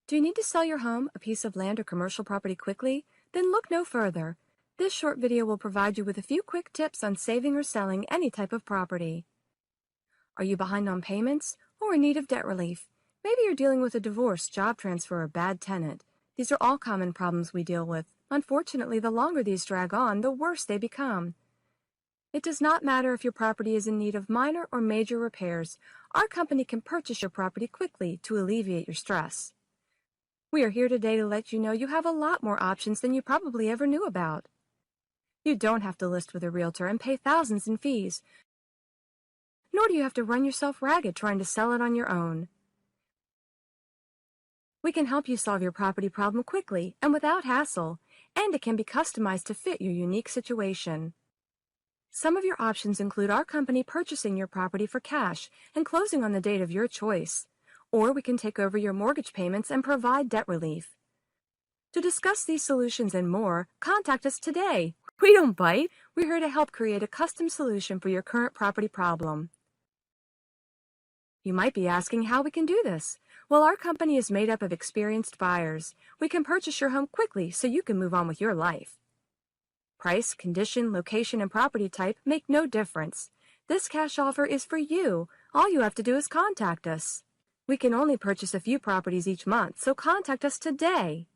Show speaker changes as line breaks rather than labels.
Do you need to sell your home, a piece of land, or commercial property quickly? Then look no further. This short video will provide you with a few quick tips on saving or selling any type of property. Are you behind on payments or in need of debt relief? Maybe you're dealing with a divorce, job transfer, or bad tenant. These are all common problems we deal with. Unfortunately, the longer these drag on, the worse they become. It does not matter if your property is in need of minor or major repairs. Our company can purchase your property quickly to alleviate your stress. We are here today to let you know you have a lot more options than you probably ever knew about. You don't have to list with a realtor and pay thousands in fees, nor do you have to run yourself ragged trying to sell it on your own. We can help you solve your property problem quickly and without hassle, and it can be customized to fit your unique situation. Some of your options include our company purchasing your property for cash and closing on the date of your choice, or we can take over your mortgage payments and provide debt relief. To discuss these solutions and more, contact us today. We don't bite. We're here to help create a custom solution for your current property problem. You might be asking how we can do this. Well, our company is made up of experienced buyers. We can purchase your home quickly so you can move on with your life. Price, condition, location, and property type make no difference. This cash offer is for you. All you have to do is contact us. We can only purchase a few properties each month, so contact us today.